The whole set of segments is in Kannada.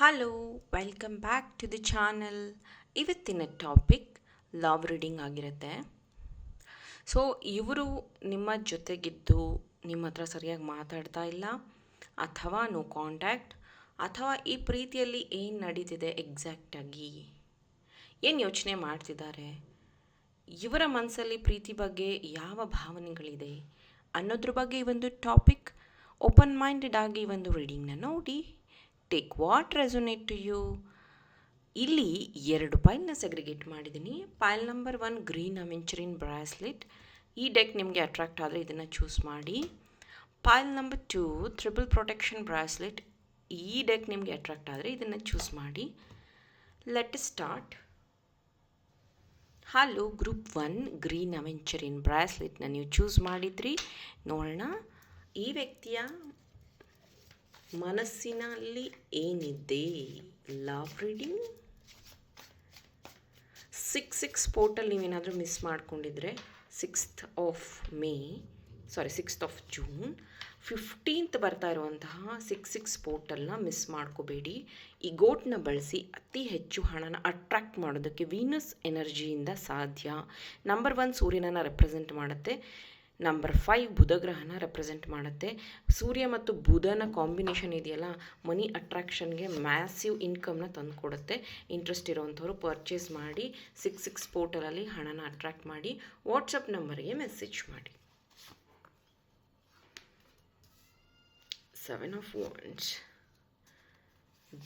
Hello, welcome back to the channel. ಇವತ್ತಿನ ಟಾಪಿಕ್ ಲವ್ ರೀಡಿಂಗ್ ಆಗಿರುತ್ತೆ. ಸೊ ಇವರು ನಿಮ್ಮ ಜೊತೆಗಿದ್ದು ನಿಮ್ಮ ಹತ್ರ ಸರಿಯಾಗಿ ಮಾತಾಡ್ತಾ ಇಲ್ಲ, ಅಥವಾ ನೋ ಕಾಂಟ್ಯಾಕ್ಟ್, ಅಥವಾ ಈ ಪ್ರೀತಿಯಲ್ಲಿ ಏನು ನಡೀತಿದೆ ಎಕ್ಸಾಕ್ಟಾಗಿ, ಏನು ಯೋಚನೆ ಮಾಡ್ತಿದ್ದಾರೆ, ಇವರ ಮನಸ್ಸಲ್ಲಿ ಪ್ರೀತಿ ಬಗ್ಗೆ ಯಾವ ಭಾವನೆಗಳಿದೆ ಅನ್ನೋದ್ರ ಬಗ್ಗೆ ಈ ಒಂದು ಟಾಪಿಕ್. ಓಪನ್ ಮೈಂಡೆಡ್ ಆಗಿ ಈ ಒಂದು ರೀಡಿಂಗ್ನ ನೋಡಿ, take what resonate to you. ಇಲ್ಲಿ 2 ಪೈಲ್ನ ಸೆಗ್ರಿಗೇಟ್ ಮಾಡಿದ್ದೀನಿ. Pile number 1 green aventurine bracelet. ಈ ಡೆಕ್ ನಿಮಗೆ ಅಟ್ರಾಕ್ಟ್ ಆದರೆ ಇದನ್ನು ಚೂಸ್ ಮಾಡಿ. Pile number 2 triple protection bracelet. ಈ ಡೆಕ್ ನಿಮಗೆ ಅಟ್ರಾಕ್ಟ್ ಆದರೆ ಇದನ್ನು ಚೂಸ್ ಮಾಡಿ. Let start. Hello, group 1 green aventurine ಬ್ರಾಸ್ಲೆಟ್ನ ನೀವು ಚೂಸ್ ಮಾಡಿದ್ರಿ. ನೋಡೋಣ ಈ ವ್ಯಕ್ತಿಯ ಮನಸ್ಸಿನಲ್ಲಿ ಏನಿದೆ. ಲವ್ ರೀಡಿಂಗ್ 6 ಪೋರ್ಟಲ್ ನೀವೇನಾದರೂ ಮಿಸ್ ಮಾಡ್ಕೊಂಡಿದ್ರೆ 6th ಆಫ್ ಜೂನ್ 15th ಬರ್ತಾ ಇರುವಂತಹ 6 ಪೋರ್ಟಲ್ನ ಮಿಸ್ ಮಾಡ್ಕೋಬೇಡಿ. ಈ ಗೋಟ್ನ ಬಳಸಿ ಅತಿ ಹೆಚ್ಚು ಹಣನ ಅಟ್ರಾಕ್ಟ್ ಮಾಡೋದಕ್ಕೆ ವೀನಸ್ ಎನರ್ಜಿಯಿಂದ ಸಾಧ್ಯ. ನಂಬರ್ 1 ಸೂರ್ಯನನ್ನು ರೆಪ್ರೆಸೆಂಟ್ ಮಾಡುತ್ತೆ. ನಂಬರ್ 5 ಬುಧ ಗ್ರಹನ ರೆಪ್ರೆಸೆಂಟ್ ಮಾಡುತ್ತೆ. ಸೂರ್ಯ ಮತ್ತು ಬುಧನ ಕಾಂಬಿನೇಷನ್ ಇದೆಯಲ್ಲ, ಮನಿ ಅಟ್ರಾಕ್ಷನ್ಗೆ ಮ್ಯಾಸಿವ್ ಇನ್ಕಮ್ನ ತಂದುಕೊಡುತ್ತೆ. ಇಂಟ್ರೆಸ್ಟ್ ಇರೋವಂಥವ್ರು ಪರ್ಚೇಸ್ ಮಾಡಿ 6 ಪೋರ್ಟಲಲ್ಲಿ ಹಣನ ಅಟ್ರಾಕ್ಟ್ ಮಾಡಿ. ವಾಟ್ಸಪ್ ನಂಬರ್ಗೆ ಮೆಸೇಜ್ ಮಾಡಿ. 7 of wands,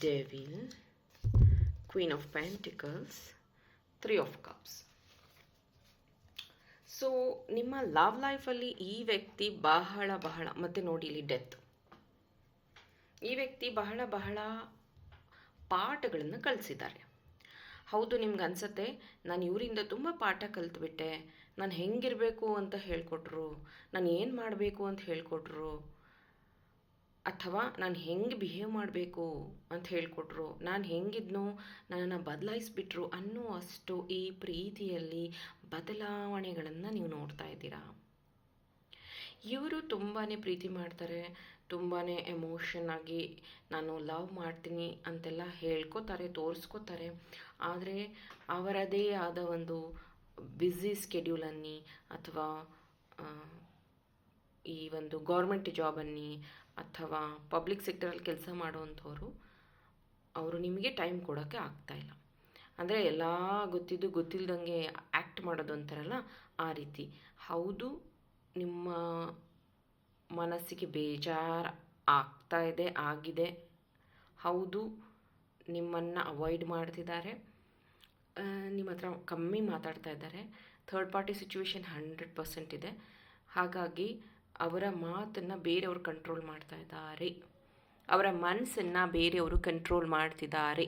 devil, queen of pentacles, 3 of cups. So ನಿಮ್ಮ ಲವ್ ಲೈಫಲ್ಲಿ ಈ ವ್ಯಕ್ತಿ ಬಹಳ ಮತ್ತು ನೋಡಿ ಇಲ್ಲಿ ಡೆತ್. ಈ ವ್ಯಕ್ತಿ ಬಹಳ ಪಾಠಗಳನ್ನು ಕಲಿಸಿದ್ದಾರೆ. ಹೌದು, ನಿಮ್ಗೆ ಅನ್ಸುತ್ತೆ ನಾನು ಇವರಿಂದ ತುಂಬ ಪಾಠ ಕಲಿತ್ಬಿಟ್ಟೆ, ನಾನು ಹೆಂಗಿರಬೇಕು ಅಂತ ಹೇಳ್ಕೊಟ್ರು, ನಾನು ಏನು ಮಾಡಬೇಕು ಅಂತ ಹೇಳ್ಕೊಟ್ರು, ಅಥವಾ ನಾನು ಹೆಂಗೆ ಬಿಹೇವ್ ಮಾಡಬೇಕು ಅಂತ ಹೇಳ್ಕೊಟ್ರು, ನಾನು ಹೆಂಗಿದ್ನೋ ನನ್ನನ್ನು ಬದಲಾಯಿಸ್ಬಿಟ್ರು ಅನ್ನೋ ಅಷ್ಟು ಈ ಪ್ರೀತಿಯಲ್ಲಿ ಬದಲಾವಣೆಗಳನ್ನು ನೀವು ನೋಡ್ತಾ ಇದ್ದೀರಾ. ಇವರು ತುಂಬಾ ಪ್ರೀತಿ ಮಾಡ್ತಾರೆ, ತುಂಬಾ ಎಮೋಷನ್ ಆಗಿ ನಾನು ಲವ್ ಮಾಡ್ತೀನಿ ಅಂತೆಲ್ಲ ಹೇಳ್ಕೊತಾರೆ, ತೋರಿಸ್ಕೋತಾರೆ. ಆದರೆ ಅವರದೇ ಆದ ಒಂದು ಬ್ಯುಸಿ ಸ್ಕೆಡ್ಯೂಲನ್ನಿ ಅಥವಾ ಈ ಒಂದು ಗೌರ್ಮೆಂಟ್ ಜಾಬನ್ನಿ ಅಥವಾ ಪಬ್ಲಿಕ್ ಸೆಕ್ಟರಲ್ಲಿ ಕೆಲಸ ಮಾಡುವಂಥವ್ರು, ಅವರು ನಿಮಗೆ ಟೈಮ್ ಕೊಡೋಕ್ಕೆ ಆಗ್ತಾಯಿಲ್ಲ. ಅಂದರೆ ಎಲ್ಲ ಗೊತ್ತಿದ್ದು ಗೊತ್ತಿಲ್ಲದಂಗೆ ಆ್ಯಕ್ಟ್ ಮಾಡೋದು ಅಂತಾರಲ್ಲ, ಆ ರೀತಿ. ಹೌದು, ನಿಮ್ಮ ಮನಸ್ಸಿಗೆ ಬೇಜಾರು ಆಗ್ತಾ ಇದೆ, ಆಗಿದೆ. ಹೌದು, ನಿಮ್ಮನ್ನು ಅವಾಯ್ಡ್ ಮಾಡ್ತಿದ್ದಾರೆ, ನಿಮ್ಮ ಹತ್ರ ಕಮ್ಮಿ ಮಾತಾಡ್ತಾ ಇದ್ದಾರೆ. ಥರ್ಡ್ ಪಾರ್ಟಿ ಸಿಚುವೇಶನ್ 100% ಇದೆ. ಹಾಗಾಗಿ ಅವರ ಮಾತನ್ನು ಬೇರೆಯವರು ಕಂಟ್ರೋಲ್ ಮಾಡ್ತಾ ಇದ್ದಾರೆ, ಅವರ ಮನಸ್ಸನ್ನು ಬೇರೆಯವರು ಕಂಟ್ರೋಲ್ ಮಾಡ್ತಿದ್ದಾರೆ.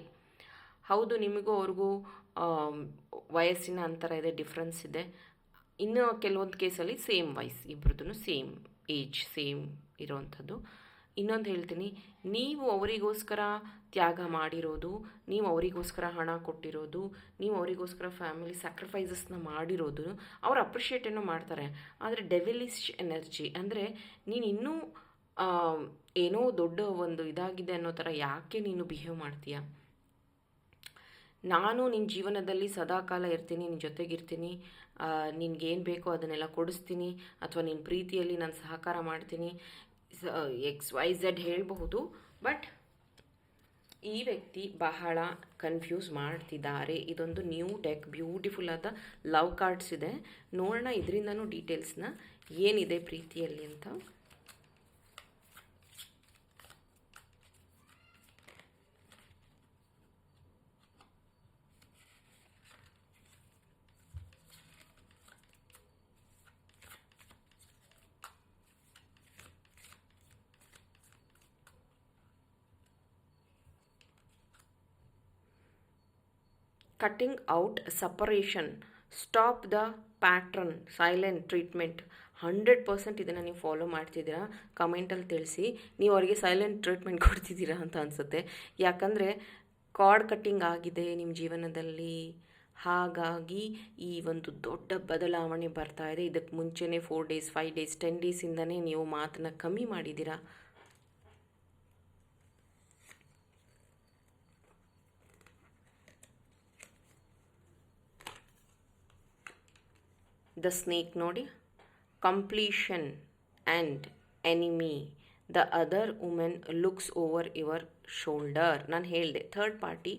ಹೌದು, ನಿಮಗೂ ಅವ್ರಿಗೂ ವಯಸ್ಸಿನ ಅಂತರ ಇದೆ, ಡಿಫ್ರೆನ್ಸ್ ಇದೆ. ಇನ್ನು ಕೆಲವೊಂದು ಕೇಸಲ್ಲಿ ಸೇಮ್ ವಯಸ್ಸು, ಇಬ್ಬರದ್ದು ಸೇಮ್ ಏಜ್, ಸೇಮ್ ಇರೋವಂಥದ್ದು. ಇನ್ನೊಂದು ಹೇಳ್ತೀನಿ, ನೀವು ಅವರಿಗೋಸ್ಕರ ತ್ಯಾಗ ಮಾಡಿರೋದು, ನೀವು ಅವರಿಗೋಸ್ಕರ ಹಣ ಕೊಟ್ಟಿರೋದು, ನೀವು ಅವರಿಗೋಸ್ಕರ ಫ್ಯಾಮಿಲಿ ಸ್ಯಾಕ್ರಿಫೈಸಸ್ನ ಮಾಡಿರೋದು, ಅವ್ರು ಅಪ್ರಿಷಿಯೇಟನ್ನು ಮಾಡ್ತಾರೆ. ಆದರೆ ಡೆವಿಲಿಶ್ ಎನರ್ಜಿ ಅಂದರೆ ನೀನು ಇನ್ನೂ ಏನೋ ದೊಡ್ಡ ಒಂದು ಇದಾಗಿದೆ ಅನ್ನೋ ಥರ ಯಾಕೆ ನೀನು ಬಿಹೇವ್ ಮಾಡ್ತೀಯ, ನಾನು ನಿನ್ನ ಜೀವನದಲ್ಲಿ ಸದಾಕಾಲ ಇರ್ತೀನಿ, ನಿನ್ನ ಜೊತೆಗಿರ್ತೀನಿ, ನಿನಗೇನು ಬೇಕೋ ಅದನ್ನೆಲ್ಲ ಕೊಡಿಸ್ತೀನಿ, ಅಥವಾ ನಿನ್ನ ಪ್ರೀತಿಯಲ್ಲಿ ನಾನು ಸಹಕಾರ ಮಾಡ್ತೀನಿ, XYZ ಹೇಳಬಹುದು. ಬಟ್ ಈ ವ್ಯಕ್ತಿ ಬಹಳ ಕನ್ಫ್ಯೂಸ್ ಮಾಡ್ತಿದ್ದಾರೆ. ಇದೊಂದು ನ್ಯೂ ಡೆಕ್, ಬ್ಯೂಟಿಫುಲ್ ಆದ ಲವ್ ಕಾರ್ಡ್ಸ್ ಇದೆ. ನೋಡೋಣ ಇದರಿಂದನೂ ಡೀಟೇಲ್ಸ್ನ ಏನಿದೆ ಪ್ರೀತಿಯಲ್ಲಿ ಅಂತ. Cutting out separation, stop the pattern, silent treatment. 100% ಇದನ್ನು ನೀವು ಫಾಲೋ ಮಾಡ್ತಿದ್ದೀರಾ. ಕಮೆಂಟಲ್ಲಿ ತಿಳಿಸಿ, ನೀವು ಅವರಿಗೆ ಸೈಲೆಂಟ್ ಟ್ರೀಟ್ಮೆಂಟ್ ಕೊಡ್ತಿದ್ದೀರಾ ಅಂತ ಅನಿಸುತ್ತೆ. ಯಾಕಂದರೆ ಕಾರ್ಡ್ ಕಟ್ಟಿಂಗ್ ಆಗಿದೆ ನಿಮ್ಮ ಜೀವನದಲ್ಲಿ. ಹಾಗಾಗಿ ಈ ಒಂದು ದೊಡ್ಡ ಬದಲಾವಣೆ ಬರ್ತಾ ಇದೆ. ಇದಕ್ಕೆ ಮುಂಚೆನೇ 4 days 5 days 10 ಡೇಸಿಂದನೇ ನೀವು ಮಾತನ್ನು ಕಮ್ಮಿ ಮಾಡಿದ್ದೀರಾ. ದ ಸ್ನೇಕ್ ನೋಡಿ, competition and enemy, the other women looks over your shoulder. ನಾನು ಹೇಳಿದೆ ಥರ್ಡ್ ಪಾರ್ಟಿ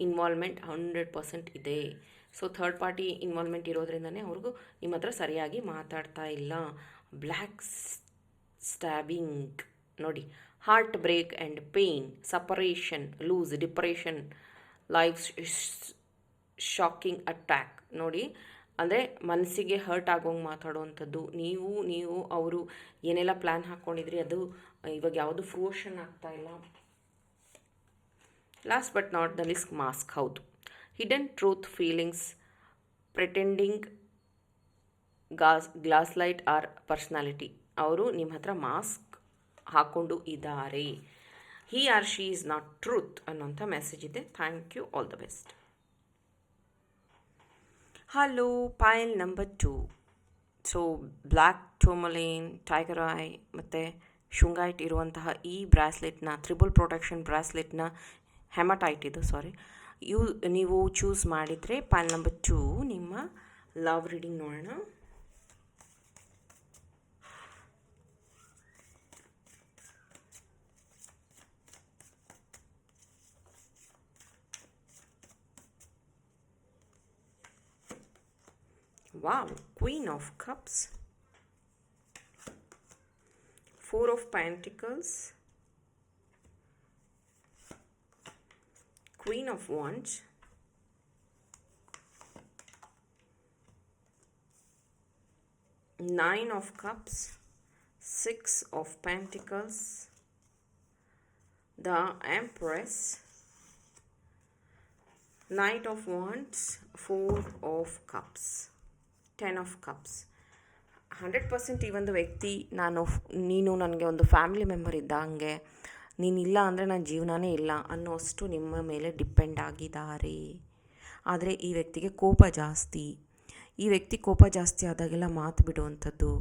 ಇನ್ವಾಲ್ವ್ಮೆಂಟ್ 100% ಇದೆ. ಸೊ ಥರ್ಡ್ ಪಾರ್ಟಿ ಇನ್ವಾಲ್ವ್ಮೆಂಟ್ ಇರೋದ್ರಿಂದನೇ ಅವ್ರಿಗೂ ನಿಮ್ಮ ಹತ್ರ ಸರಿಯಾಗಿ ಮಾತಾಡ್ತಾ ಇಲ್ಲ. ಬ್ಲ್ಯಾಕ್ ಸ್ಟ್ಯಾಬಿಂಗ್ ನೋಡಿ, heart break and pain, separation, lose, depression, life shocking attack ನೋಡಿ. ಅಂದರೆ ಮನಸ್ಸಿಗೆ ಹರ್ಟ್ ಆಗೋಂಗೆ ಮಾತಾಡುವಂಥದ್ದು. ನೀವು ಅವರು ಏನೆಲ್ಲ ಪ್ಲ್ಯಾನ್ ಹಾಕ್ಕೊಂಡಿದ್ರಿ ಅದು ಇವಾಗ ಯಾವುದು ಫ್ರೂಷನ್ ಆಗ್ತಾ ಇಲ್ಲ. Last but not the list, mask. ಹೌದು, hidden truth, feelings, pretending, glass light are personality. ಅವರು ನಿಮ್ಮ ಹತ್ರ ಮಾಸ್ಕ್ ಹಾಕ್ಕೊಂಡು ಇದ್ದಾರೆ. He are she is not truth ಅನ್ನೋಂಥ ಮೆಸೇಜ್ ಇದೆ. Thank you, all the best. Hello, pile number 2. So black tourmaline, tiger eye ಮತ್ತು ಶುಂಗೈಟ್ ಇರುವಂತಹ ಈ ಬ್ರಾಸ್ಲೆಟ್ನ, ತ್ರಿಬಲ್ ಪ್ರೊಟೆಕ್ಷನ್ ಬ್ರಾಸ್ಲೆಟ್ನ, ಹೆಮಟೈಟ್ ಇದು ನೀವು ಚೂಸ್ ಮಾಡಿದರೆ ಪೈಲ್ ನಂಬರ್ 2 ನಿಮ್ಮ ಲವ್ ರೀಡಿಂಗ್ ನೋಡೋಣ. Wow, Queen of Cups, 4 of Pentacles, Queen of Wands, Nine of Cups, 6 of Pentacles, the Empress, Knight of Wands, 4 of Cups, 10 of Cups. 100% ಈ ಒಂದು ವ್ಯಕ್ತಿ ನೀನು ನನಗೆ ಒಂದು ಫ್ಯಾಮಿಲಿ ಮೆಂಬರ್ ಇದ್ದಂಗೆ, ನೀನಿಲ್ಲ ಅಂದರೆ ನನ್ನ ಜೀವನನೇ ಇಲ್ಲ ಅನ್ನೋಷ್ಟು ನಿಮ್ಮ ಮೇಲೆ ಡಿಪೆಂಡ್ ಆಗಿದ್ದಾರೆ. ಆದರೆ ಈ ವ್ಯಕ್ತಿಗೆ ಕೋಪ ಜಾಸ್ತಿ. ಈ ವ್ಯಕ್ತಿ ಕೋಪ ಜಾಸ್ತಿ ಆದಾಗೆಲ್ಲ ಮಾತು ಬಿಡುವಂಥದ್ದು,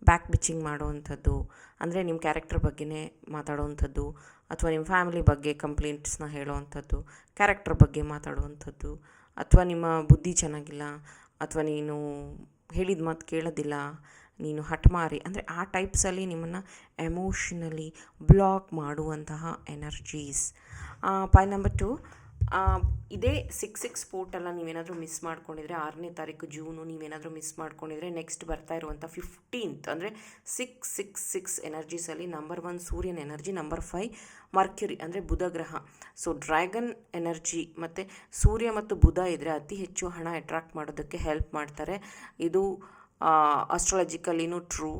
ಬ್ಯಾಕ್ ಬಿಚ್ಚಿಂಗ್ ಮಾಡುವಂಥದ್ದು, ಅಂದರೆ ನಿಮ್ಮ ಕ್ಯಾರೆಕ್ಟರ್ ಬಗ್ಗೆನೇ ಮಾತಾಡುವಂಥದ್ದು, ಅಥವಾ ನಿಮ್ಮ ಫ್ಯಾಮಿಲಿ ಬಗ್ಗೆ ಕಂಪ್ಲೇಂಟ್ಸ್ನ ಹೇಳುವಂಥದ್ದು, ಕ್ಯಾರೆಕ್ಟರ್ ಬಗ್ಗೆ ಮಾತಾಡುವಂಥದ್ದು, ಅಥವಾ ನಿಮ್ಮ ಬುದ್ಧಿ ಚೆನ್ನಾಗಿಲ್ಲ, ಅಥವಾ ನೀನು ಹೇಳಿದ ಮಾತು ಕೇಳೋದಿಲ್ಲ, ನೀನು ಹಠಮಾರಿ, ಅಂದರೆ ಆ ಟೈಪ್ಸಲ್ಲಿ ನಿಮ್ಮನ್ನು ಎಮೋಷನಲಿ ಬ್ಲಾಕ್ ಮಾಡುವಂತಹ ಎನರ್ಜೀಸ್. ಪೈಲ್ ನಂಬರ್ 2, ಇದೇ 6 ಪೋರ್ಟಲ್ಲ ನೀವೇನಾದರೂ ಮಿಸ್ ಮಾಡ್ಕೊಂಡಿದ್ರೆ, 6ನೇ ತಾರೀಕು ಜೂನು ನೀವೇನಾದರೂ ಮಿಸ್ ಮಾಡ್ಕೊಂಡಿದ್ರೆ, ನೆಕ್ಸ್ಟ್ ಬರ್ತಾ ಇರುವಂಥ 15th ಅಂದರೆ 666 ಎನರ್ಜೀಸಲ್ಲಿ ನಂಬರ್ 1 ಸೂರ್ಯನ ಎನರ್ಜಿ, ನಂಬರ್ 5 ಮರ್ಕ್ಯುರಿ ಅಂದರೆ ಬುಧ ಗ್ರಹ. ಸೊ ಡ್ರ್ಯಾಗನ್ ಎನರ್ಜಿ ಮತ್ತು ಸೂರ್ಯ ಮತ್ತು ಬುಧ ಇದ್ದರೆ ಅತಿ ಹೆಚ್ಚು ಹಣ ಅಟ್ರಾಕ್ಟ್ ಮಾಡೋದಕ್ಕೆ ಹೆಲ್ಪ್ ಮಾಡ್ತಾರೆ. ಇದು ಆಸ್ಟ್ರಾಲಜಿಕಲಿನೂ ಟ್ರೂ.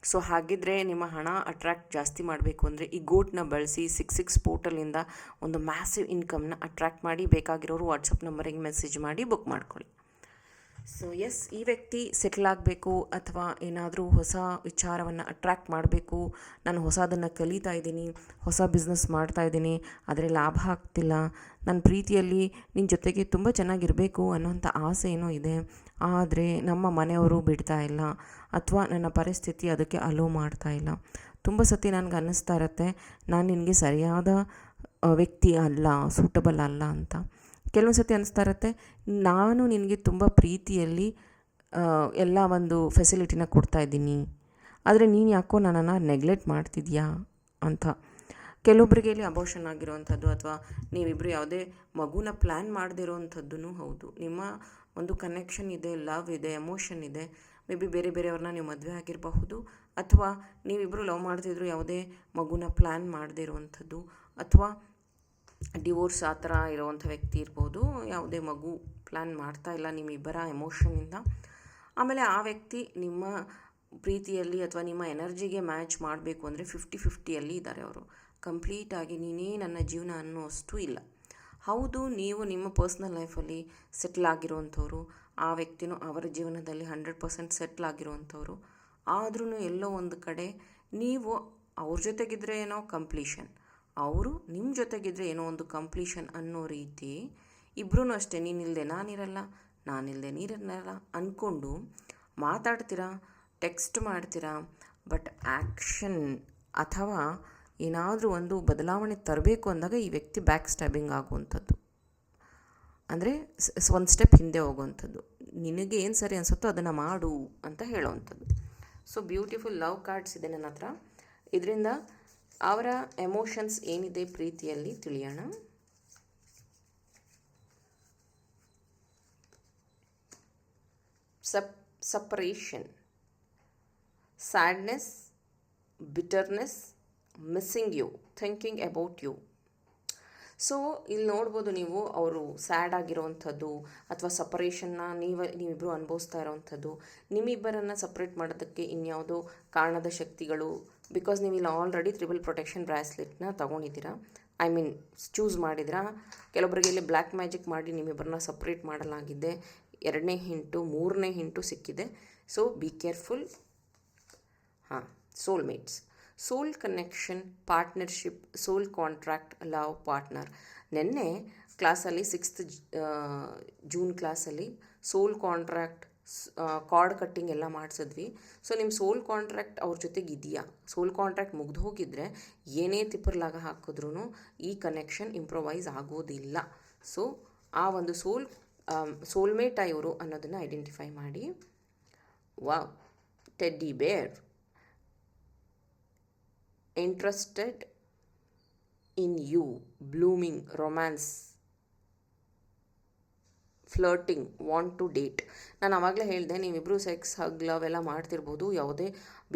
ಸೊ ಹಾಗಿದ್ರೆ ನಿಮ್ಮ ಹಣ ಅಟ್ರ್ಯಾಕ್ಟ್ ಜಾಸ್ತಿ ಮಾಡಬೇಕು ಅಂದರೆ ಈ ಗೋಟ್ನ ಬಳಸಿ 66 ಪೋರ್ಟಲಿಂದ ಒಂದು ಮ್ಯಾಸಿವ್ ಇನ್ಕಮ್ನ ಅಟ್ರ್ಯಾಕ್ಟ್ ಮಾಡಿ. ಬೇಕಾಗಿರೋರು ವಾಟ್ಸಪ್ ನಂಬರಿಗೆ ಮೆಸೇಜ್ ಮಾಡಿ ಬುಕ್ ಮಾಡ್ಕೊಳ್ಳಿ. ಸೊ ಎಸ್, ಈ ವ್ಯಕ್ತಿ ಸೆಟ್ಲ್ ಆಗಬೇಕು ಅಥವಾ ಏನಾದರೂ ಹೊಸ ವಿಚಾರವನ್ನು ಅಟ್ರ್ಯಾಕ್ಟ್ ಮಾಡಬೇಕು, ನಾನು ಹೊಸದನ್ನು ಕಲಿತಾ ಇದ್ದೀನಿ, ಹೊಸ ಬಿಸ್ನೆಸ್ ಮಾಡ್ತಾಯಿದ್ದೀನಿ, ಆದರೆ ಲಾಭ ಆಗ್ತಿಲ್ಲ, ನನ್ನ ಪ್ರೀತಿಯಲ್ಲಿ ನಿನ್ನ ಜೊತೆಗೆ ತುಂಬ ಚೆನ್ನಾಗಿರಬೇಕು ಅನ್ನೋಂಥ ಆಸೆ ಏನೋ ಇದೆ, ಆದರೆ ನಮ್ಮ ಮನೆಯವರು ಬಿಡ್ತಾ ಇಲ್ಲ, ಅಥವಾ ನನ್ನ ಪರಿಸ್ಥಿತಿ ಅದಕ್ಕೆ ಅಲೋ ಮಾಡ್ತಾ ಇಲ್ಲ. ತುಂಬ ಸತಿ ನನಗೆ ಅನ್ನಿಸ್ತಾ ಇರುತ್ತೆ ನಾನು ನಿನಗೆ ಸರಿಯಾದ ವ್ಯಕ್ತಿ ಅಲ್ಲ, ಸೂಟಬಲ್ ಅಲ್ಲ ಅಂತ. ಕೆಲವೊಂದು ಸತಿ ಅನ್ನಿಸ್ತಾ ಇರುತ್ತೆ ನಾನು ನಿನಗೆ ತುಂಬ ಪ್ರೀತಿಯಲ್ಲಿ ಎಲ್ಲ ಒಂದು ಫೆಸಿಲಿಟಿನ ಕೊಡ್ತಾಯಿದ್ದೀನಿ, ಆದರೆ ನೀನು ಯಾಕೋ ನನ್ನನ್ನು ನೆಗ್ಲೆಕ್ಟ್ ಮಾಡ್ತಿದ್ಯಾ ಅಂತ. ಕೆಲವೊಬ್ಬರಿಗೆ ಇಲ್ಲಿ ಅಬೋಷನ್ ಆಗಿರೋವಂಥದ್ದು, ಅಥವಾ ನೀವಿಬ್ಬರು ಯಾವುದೇ ಮಗುನ ಪ್ಲ್ಯಾನ್ ಮಾಡದಿರೋವಂಥದ್ದು ಹೌದು. ನಿಮ್ಮ ಒಂದು ಕನೆಕ್ಷನ್ ಇದೆ, ಲವ್ ಇದೆ, ಎಮೋಷನ್ ಇದೆ. ಮೇ ಬಿ ಬೇರೆಯವ್ರನ್ನ ನೀವು ಮದುವೆ ಆಗಿರಬಹುದು, ಅಥವಾ ನೀವಿಬ್ಬರು ಲವ್ ಮಾಡ್ತಿದ್ರು ಯಾವುದೇ ಮಗುನ ಪ್ಲ್ಯಾನ್ ಮಾಡದೇ ಇರುವಂಥದ್ದು, ಅಥವಾ ಡಿವೋರ್ಸ್ ಆ ಥರ ಇರೋವಂಥ ವ್ಯಕ್ತಿ ಇರ್ಬೋದು. ಯಾವುದೇ ಮಗು ಪ್ಲ್ಯಾನ್ ಮಾಡ್ತಾ ಇಲ್ಲ ನಿಮ್ಮಿಬ್ಬರ ಎಮೋಷನಿಂದ. ಆಮೇಲೆ ಆ ವ್ಯಕ್ತಿ ನಿಮ್ಮ ಪ್ರೀತಿಯಲ್ಲಿ ಅಥವಾ ನಿಮ್ಮ ಎನರ್ಜಿಗೆ ಮ್ಯಾಚ್ ಮಾಡಬೇಕು ಅಂದರೆ 50-50 ಇದ್ದಾರೆ ಅವರು. ಕಂಪ್ಲೀಟಾಗಿ ನೀನೇ ನನ್ನ ಜೀವನ ಅನ್ನೋಷ್ಟು ಇಲ್ಲ. ಹೌದು, ನೀವು ನಿಮ್ಮ ಪರ್ಸ್ನಲ್ ಲೈಫಲ್ಲಿ ಸೆಟ್ಲ್ ಆಗಿರುವಂಥವ್ರು, ಆ ವ್ಯಕ್ತಿನೂ ಅವರ ಜೀವನದಲ್ಲಿ 100% ಸೆಟ್ಲ್ ಆಗಿರುವಂಥವ್ರು. ಆದ್ರೂ ಎಲ್ಲೋ ಒಂದು ಕಡೆ ನೀವು ಅವ್ರ ಜೊತೆಗಿದ್ರೆ ಏನೋ ಕಂಪ್ಲೀಷನ್, ಅವರು ನಿಮ್ಮ ಜೊತೆಗಿದ್ರೆ ಏನೋ ಒಂದು ಕಂಪ್ಲೀಷನ್ ಅನ್ನೋ ರೀತಿ ಇಬ್ಬರೂ ಅಷ್ಟೇ, ನೀನಿಲ್ಲದೆ ನಾನಿರಲ್ಲ, ನಾನಿಲ್ಲದೆ ನೀರಿರಲ್ಲ ಅಂದ್ಕೊಂಡು ಮಾತಾಡ್ತೀರಾ, ಟೆಕ್ಸ್ಟ್ ಮಾಡ್ತೀರಾ. ಬಟ್ ಆ್ಯಕ್ಷನ್ ಅಥವಾ ಏನಾದರೂ ಒಂದು ಬದಲಾವಣೆ ತರಬೇಕು ಅಂದಾಗ ಈ ವ್ಯಕ್ತಿ ಬ್ಯಾಕ್ ಸ್ಟ್ಯಾಬಿಂಗ್ ಆಗುವಂಥದ್ದು, ಅಂದರೆ ಒಂದು ಸ್ಟೆಪ್ ಹಿಂದೆ ಹೋಗುವಂಥದ್ದು. ನಿನಗೆ ಏನು ಸರಿ ಅನಿಸುತ್ತೋ ಅದನ್ನು ಮಾಡು ಅಂತ ಹೇಳೋವಂಥದ್ದು. ಸೊ ಬ್ಯೂಟಿಫುಲ್ ಲವ್ ಕಾರ್ಡ್ಸ್ ಇದೆ ನನ್ನ ಹತ್ರ. ಇದರಿಂದ ಅವರ ಎಮೋಷನ್ಸ್ ಏನಿದೆ ಪ್ರೀತಿಯಲ್ಲಿ ತಿಳಿಯೋಣ. Separation, sadness, bitterness, missing you, thinking about you. So ಇಲ್ಲಿ ನೋಡ್ಬೋದು ನೀವು, ಅವರು ಸ್ಯಾಡ್ ಆಗಿರೋವಂಥದ್ದು ಅಥವಾ ಸಪರೇಷನ್ನ ನೀವಿಬ್ಬರು ಅನುಭವಿಸ್ತಾ ಇರೋವಂಥದ್ದು, ನಿಮ್ಮಿಬ್ಬರನ್ನು ಸಪ್ರೇಟ್ ಮಾಡೋದಕ್ಕೆ ಇನ್ಯಾವುದೋ ಕಾರಣದ ಶಕ್ತಿಗಳು. ಬಿಕಾಸ್ ನೀವು ಇಲ್ಲಿ ಆಲ್ರೆಡಿ ಟ್ರಿಬಲ್ ಪ್ರೊಟೆಕ್ಷನ್ ಬ್ರಾಸ್ಲೆಟ್ನ ತೊಗೊಂಡಿದ್ದೀರಾ, ಐ ಮೀನ್ ಚೂಸ್ ಮಾಡಿದ್ದೀರಾ. ಕೆಲವೊಬ್ಬರಿಗೆ ಇಲ್ಲಿ ಬ್ಲ್ಯಾಕ್ ಮ್ಯಾಜಿಕ್ ಮಾಡಿ ನಿಮ್ಮಿಬ್ಬರನ್ನ ಸಪ್ರೇಟ್ ಮಾಡಲಾಗಿದೆ. 2ನೇ ಹಿಂಟು 3ನೇ ಹಿಂಟು ಸಿಕ್ಕಿದೆ. So be careful. Soulmates, soul connection, partnership, soul contract, love partner. ನಿನ್ನೆ ಕ್ಲಾಸಲ್ಲಿ 6th ಜೂನ್ ಕ್ಲಾಸಲ್ಲಿ ಸೋಲ್ ಕಾಂಟ್ರಾಕ್ಟ್, ಕಾರ್ಡ್ ಕಟ್ಟಿಂಗ್ ಎಲ್ಲ ಮಾಡಿಸಿದ್ವಿ. ಸೊ ನಿಮ್ಮ ಸೋಲ್ ಕಾಂಟ್ರಾಕ್ಟ್ ಅವ್ರ ಜೊತೆಗೆ ಇದೆಯಾ? ಸೋಲ್ ಕಾಂಟ್ರಾಕ್ಟ್ ಮುಗ್ದು ಹೋಗಿದ್ರೆ ಏನೇ ತಿಪ್ಪರ್ಲಾಗ ಹಾಕಿದ್ರೂ ಈ ಕನೆಕ್ಷನ್ ಇಂಪ್ರೊವೈಸ್ ಆಗೋದಿಲ್ಲ. ಸೊ ಆ ಒಂದು ಸೋಲ್ಮೇಟ ಇವರು ಅನ್ನೋದನ್ನು ಐಡೆಂಟಿಫೈ ಮಾಡಿ. Wow, teddy bear, interested in you, blooming, romance, flirting, want to date. ನಾನು ಆವಾಗಲೇ ಹೇಳಿದೆ, ನೀವಿಬ್ಬರು ಸೆಕ್ಸ್, ಹಗ್, ಲವ್ ಎಲ್ಲ ಮಾಡ್ತಿರ್ಬೋದು, ಯಾವುದೇ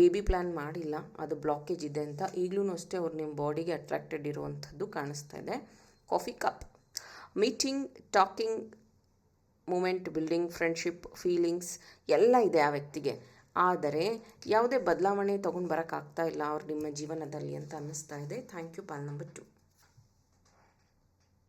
ಬೇಬಿ ಪ್ಲ್ಯಾನ್ ಮಾಡಿಲ್ಲ, ಅದು ಬ್ಲಾಕೇಜ್ ಇದೆ ಅಂತ. ಈಗಲೂ ಅಷ್ಟೇ ಅವ್ರು ನಿಮ್ಮ ಬಾಡಿಗೆ ಅಟ್ರಾಕ್ಟೆಡ್ ಇರುವಂಥದ್ದು ಕಾಣಿಸ್ತಾ ಇದೆ. Coffee cup, meeting, talking, moment, building, friendship, feelings ಎಲ್ಲ ಇದೆ ಆ ವ್ಯಕ್ತಿಗೆ. ಆದರೆ ಯಾವುದೇ ಬದಲಾವಣೆ ತೊಗೊಂಡು ಬರೋಕ್ಕಾಗ್ತಾ ಇಲ್ಲ ಅವ್ರು ನಿಮ್ಮ ಜೀವನದಲ್ಲಿ ಅಂತ ಅನ್ನಿಸ್ತಾ ಇದೆ. Thank you. Pile number 2.